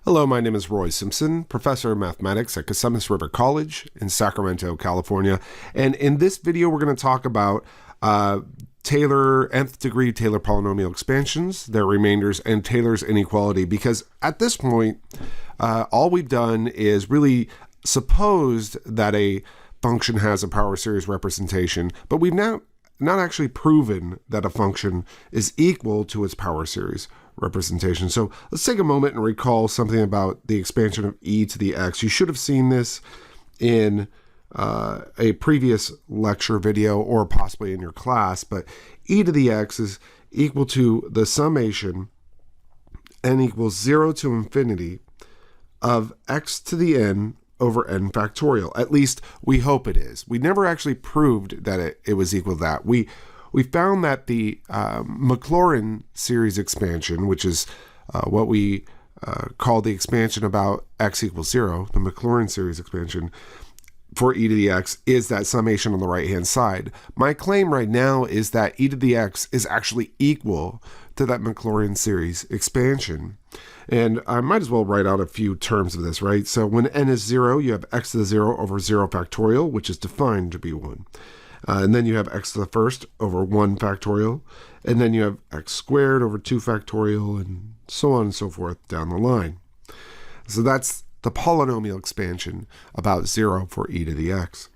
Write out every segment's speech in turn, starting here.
Hello, my name is Roy Simpson, professor of mathematics at Cosumnes River College in Sacramento, California. And in this video, we're going to talk about nth degree Taylor polynomial expansions, their remainders, and Taylor's inequality, because at this point, all we've done is really supposed that a function has a power series representation, but we've not actually proven that a function is equal to its power series representation. So let's take a moment and recall something about the expansion of e to the x. You should have seen this in a previous lecture video or possibly in your class, but e to the x is equal to the summation n equals 0 to infinity of x to the n over n factorial. At least we hope it is. We never actually proved that it was equal to that. We found that the Maclaurin Series expansion, which is what we call the expansion about x equals 0, the Maclaurin Series expansion for e to the x, is that summation on the right-hand side. My claim right now is that e to the x is actually equal to that Maclaurin Series expansion. And I might as well write out a few terms of this, right? So when n is 0, you have x to the 0 over 0 factorial, which is defined to be 1. And then you have x to the first over 1 factorial. And then you have x squared over 2 factorial, and so on and so forth down the line. So that's the polynomial expansion about 0 for e to the x.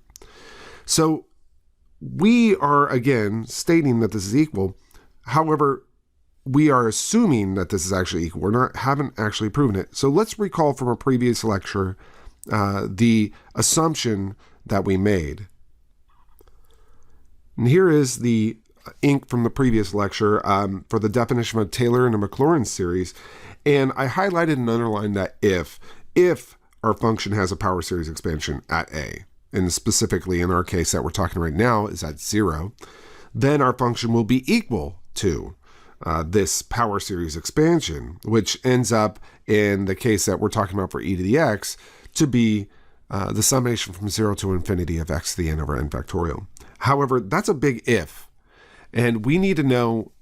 So we are, again, stating that this is equal. However, we are assuming that this is actually equal. Haven't actually proven it. So let's recall from a previous lecture the assumption that we made. And here is the ink from the previous lecture for the definition of Taylor and a Maclaurin series. And I highlighted and underlined that if our function has a power series expansion at a, and specifically in our case that we're talking right now is at 0, then our function will be equal to this power series expansion, which ends up in the case that we're talking about for e to the x to be the summation from 0 to infinity of x to the n over n factorial. However, that's a big if, and we need to know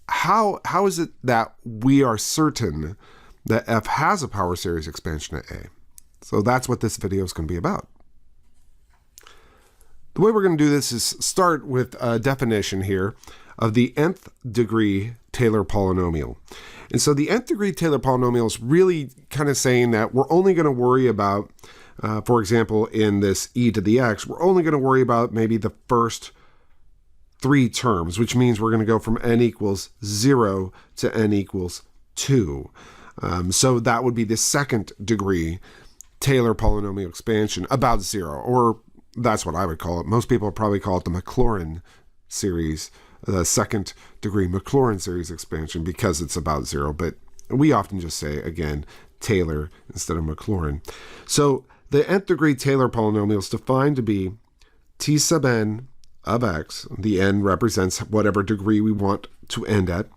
how is it that we are certain that f has a power series expansion at a. So that's what this video is going to be about. The way we're going to do this is start with a definition here of the nth degree Taylor polynomial. And so the nth degree Taylor polynomial is really kind of saying that we're only going to worry about, for example, in this e to the x, we're only going to worry about maybe the first 3 terms, which means we're going to go from n equals 0 to n equals 2. So that would be the second degree Taylor polynomial expansion about 0, or that's what I would call it. Most people probably call it the Maclaurin series, the second degree Maclaurin series expansion, because it's about 0, but we often just say, again, Taylor instead of Maclaurin. So the nth degree Taylor polynomial is defined to be t sub n of x, the n represents whatever degree we want to end at,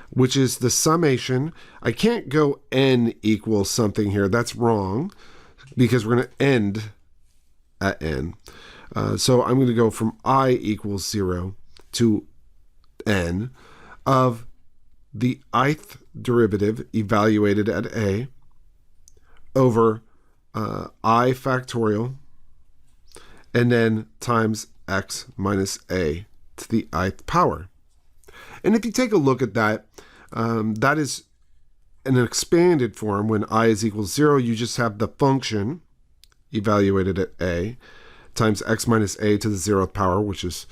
which is the summation. I can't go n equals something here. That's wrong, because we're going to end at n. So I'm going to go from I equals 0 to n of the ith derivative evaluated at a over I factorial, and then times x minus a to the ith power. And if you take a look at that, that is in an expanded form. When I is equals 0, you just have the function evaluated at a times x minus a to the 0th power, which is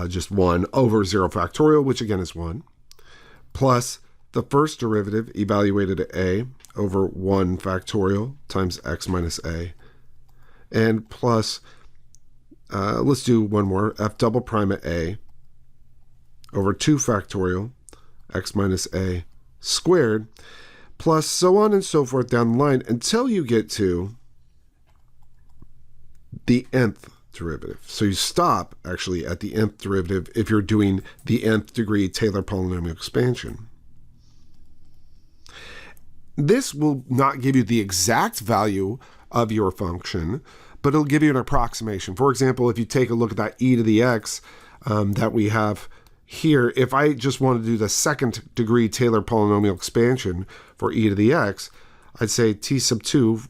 just 1, over 0 factorial, which again is 1, plus the first derivative evaluated at a over 1 factorial times x minus a, and plus, let's do one more, f double prime at a over 2 factorial x minus a squared, plus so on and so forth down the line until you get to the nth derivative. So you stop actually at the nth derivative if you're doing the nth degree Taylor polynomial expansion. This will not give you the exact value of your function, but it'll give you an approximation. For example, if you take a look at that e to the x that we have here, if I just want to do the second degree Taylor polynomial expansion for e to the x, I'd say t sub 2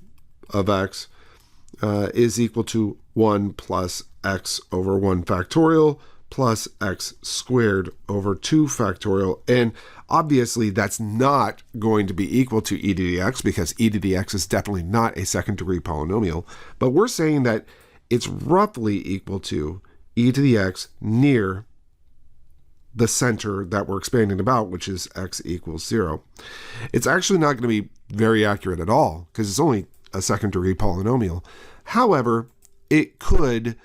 of x is equal to 1 plus x over 1 factorial plus x squared over 2 factorial. And obviously that's not going to be equal to e to the x, because e to the x is definitely not a second degree polynomial. But we're saying that it's roughly equal to e to the x near the center that we're expanding about, which is x equals 0. It's actually not going to be very accurate at all, because it's only a second degree polynomial. However, it could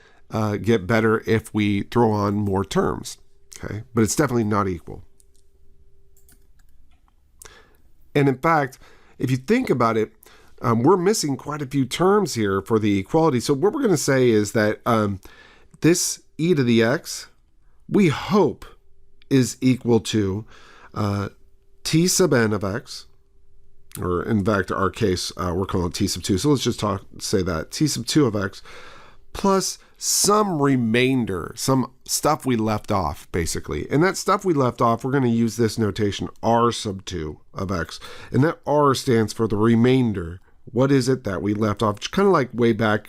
get better if we throw on more terms, okay? But it's definitely not equal. And in fact, if you think about it, we're missing quite a few terms here for the equality. So what we're going to say is that this e to the x, we hope, is equal to t sub n of x, or in fact, our case, we're calling it t sub 2. So let's just say that t sub 2 of x plus some remainder, some stuff we left off, basically. And that stuff we left off, we're going to use this notation r sub 2 of x. And that r stands for the remainder. What is it that we left off? It's kind of like way back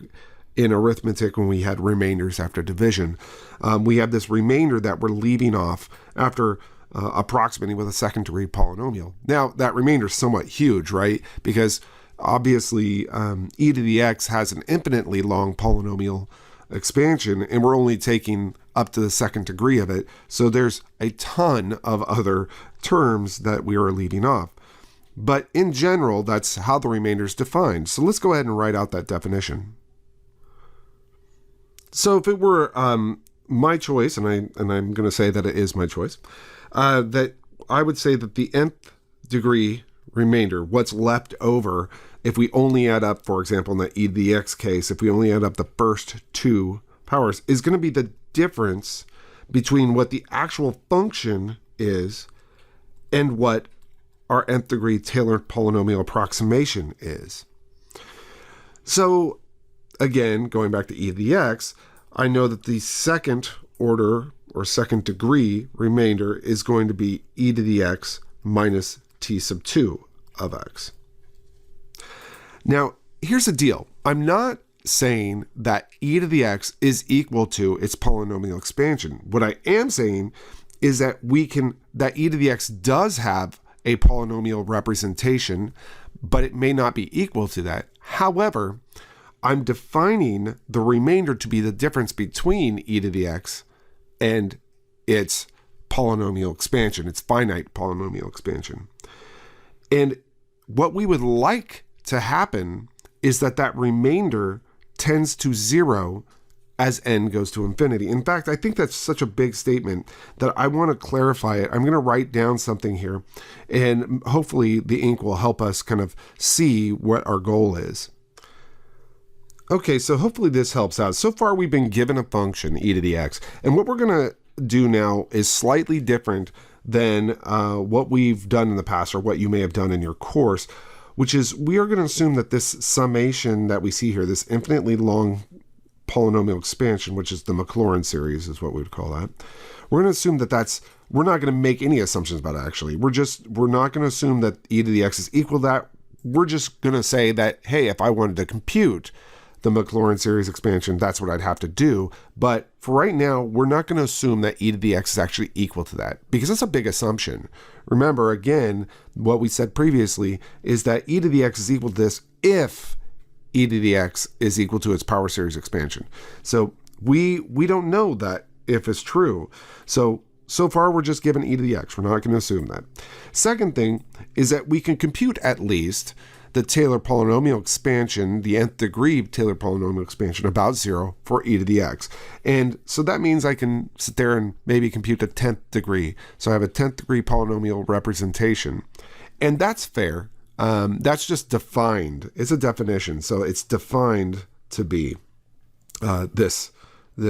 in arithmetic when we had remainders after division. We have this remainder that we're leaving off after approximating with a second degree polynomial. Now, that remainder is somewhat huge, right? Because obviously, e to the x has an infinitely long polynomial expansion, and we're only taking up to the second degree of it. So there's a ton of other terms that we are leaving off. But in general, that's how the remainder is defined. So let's go ahead and write out that definition. So if it were my choice, and I'm going to say that it is my choice, that I would say that the nth degree remainder, what's left over, if we only add up, for example, in the e to the x case, if we only add up the first two powers, is going to be the difference between what the actual function is and what our nth degree Taylor polynomial approximation is. So again, going back to e to the x, I know that the second order or second degree remainder is going to be e to the x minus t sub 2 of x. Now, here's the deal. I'm not saying that e to the x is equal to its polynomial expansion. What I am saying is that that e to the x does have a polynomial representation, but it may not be equal to that. However, I'm defining the remainder to be the difference between e to the x and its polynomial expansion, its finite polynomial expansion. And what we would like to happen is that remainder tends to 0 as n goes to infinity. In fact, I think that's such a big statement that I want to clarify it. I'm going to write down something here, and hopefully the ink will help us kind of see what our goal is. Okay, so hopefully this helps out. So far we've been given a function, e to the x, and what we're going to do now is slightly different than what we've done in the past, or what you may have done in your course, which is we are going to assume that this summation that we see here, this infinitely long polynomial expansion, which is the Maclaurin series is what we would call that. We're going to assume that we're not going to make any assumptions about it, actually. We're not going to assume that e to the x is equal to that. We're just going to say that, hey, if I wanted to compute the Maclaurin series expansion, that's what I'd have to do. But for right now, we're not going to assume that e to the x is actually equal to that, because that's a big assumption. Remember, again, what we said previously is that e to the x is equal to this if e to the x is equal to its power series expansion. So we don't know that if it's true. So far we're just given e to the x. We're not going to assume that. Second thing is that we can compute at least the Taylor polynomial expansion, the nth degree Taylor polynomial expansion, about 0 for e to the x. And so that means I can sit there and maybe compute the 10th degree. So I have a 10th degree polynomial representation. And that's fair. That's just defined. It's a definition. So it's defined to be this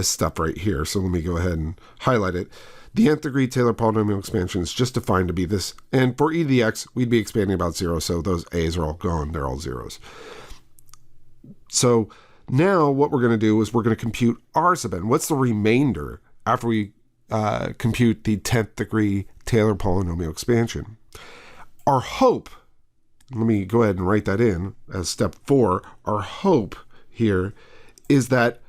stuff right here. So let me go ahead and highlight it. The nth degree Taylor polynomial expansion is just defined to be this. And for e to the x, we'd be expanding about 0. So those a's are all gone. They're all zeros. So now what we're going to do is we're going to compute r sub n. What's the remainder after we compute the 10th degree Taylor polynomial expansion? Our hope let me go ahead and write that in as step 4. Our hope here is that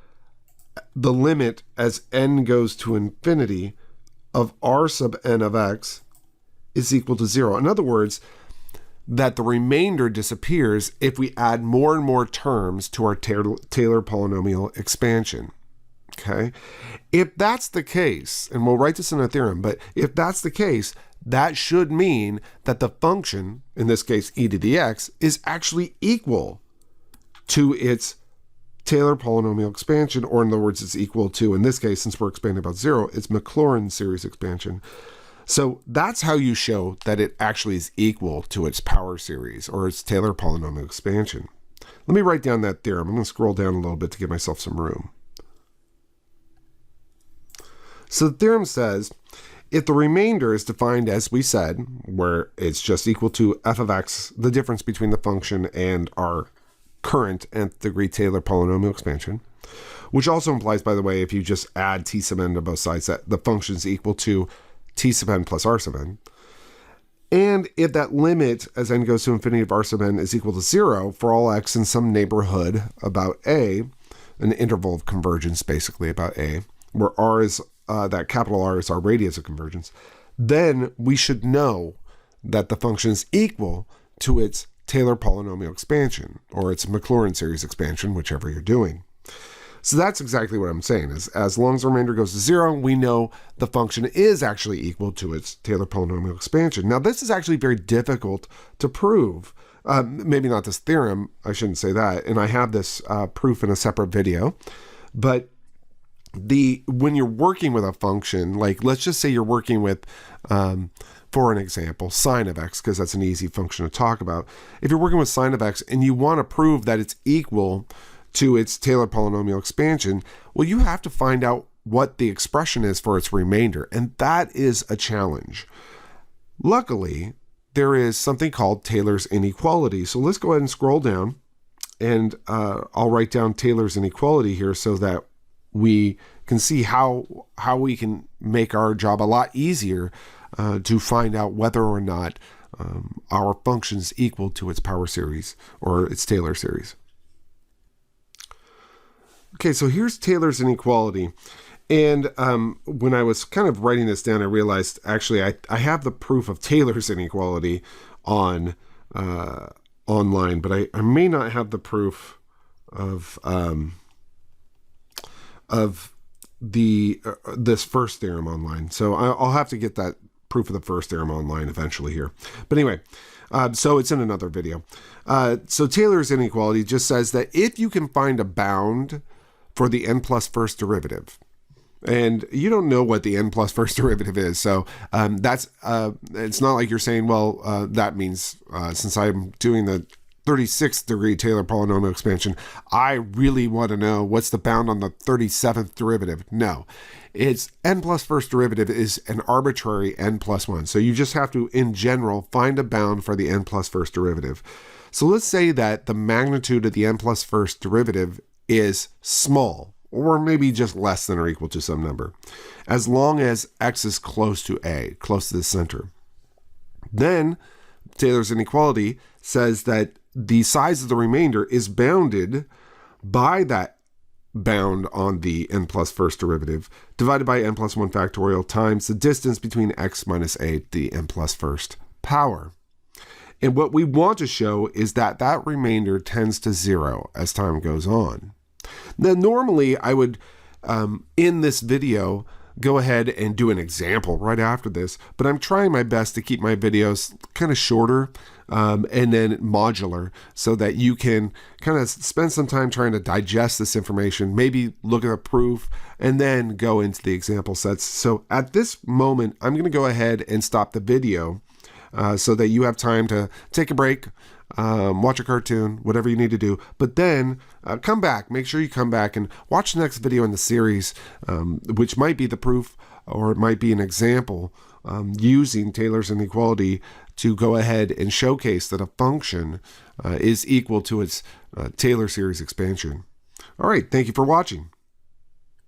the limit as n goes to infinity of r sub n of x is equal to 0. In other words, that the remainder disappears if we add more and more terms to our Taylor polynomial expansion. Okay? If that's the case, and we'll write this in a theorem, but if that's the case, that should mean that the function, in this case e to the x, is actually equal to its Taylor polynomial expansion, or in other words, it's equal to, in this case, since we're expanding about 0, it's Maclaurin series expansion. So that's how you show that it actually is equal to its power series, or its Taylor polynomial expansion. Let me write down that theorem. I'm going to scroll down a little bit to give myself some room. So the theorem says, if the remainder is defined as we said, where it's just equal to f of x, the difference between the function and our current nth degree Taylor polynomial expansion, which also implies, by the way, if you just add t sub n to both sides, that the function is equal to t sub n plus r sub n. And if that limit as n goes to infinity of r sub n is equal to 0 for all x in some neighborhood about a, an interval of convergence basically about a, where r is, that capital R is our radius of convergence, then we should know that the function is equal to its Taylor polynomial expansion, or its Maclaurin series expansion, whichever you're doing. So that's exactly what I'm saying, is as long as the remainder goes to 0, we know the function is actually equal to its Taylor polynomial expansion. Now, this is actually very difficult to prove. Maybe not this theorem, I shouldn't say that, and I have this proof in a separate video, but when you're working with a function, like let's just say you're working with, for an example, sine of x, because that's an easy function to talk about. If you're working with sine of x and you want to prove that it's equal to its Taylor polynomial expansion, well, you have to find out what the expression is for its remainder, and that is a challenge. Luckily, there is something called Taylor's inequality. So let's go ahead and scroll down, and I'll write down Taylor's inequality here so that we can see how we can make our job a lot easier to find out whether or not our function is equal to its power series or its Taylor series. Okay, so here's Taylor's inequality. And when I was kind of writing this down, I realized actually I have the proof of Taylor's inequality on online, but I may not have the proof of this first theorem online. So I'll have to get that proof of the first theorem online eventually here. But anyway, so it's in another video. So Taylor's inequality just says that if you can find a bound for the n plus first derivative, and you don't know what the n plus first derivative is, so that's it's not like you're saying, well, that means since I'm doing the 36th degree Taylor polynomial expansion, I really want to know what's the bound on the 37th derivative. No, it's n plus first derivative is an arbitrary n plus 1. So you just have to, in general, find a bound for the n plus first derivative. So let's say that the magnitude of the n plus first derivative is small, or maybe just less than or equal to some number, as long as x is close to a, close to the center. Then Taylor's inequality says that the size of the remainder is bounded by that bound on the n plus first derivative divided by n plus 1 factorial times the distance between x minus a to the n plus first power. And what we want to show is that that remainder tends to 0 as time goes on. Now, normally I would, in this video, go ahead and do an example right after this, but I'm trying my best to keep my videos kind of shorter and then modular so that you can kind of spend some time trying to digest this information, maybe look at a proof, and then go into the example sets. So at this moment, I'm going to go ahead and stop the video so that you have time to take a break, watch a cartoon, whatever you need to do, but then come back. Make sure you come back and watch the next video in the series, which might be the proof or it might be an example using Taylor's inequality to go ahead and showcase that a function is equal to its Taylor series expansion. All right, thank you for watching.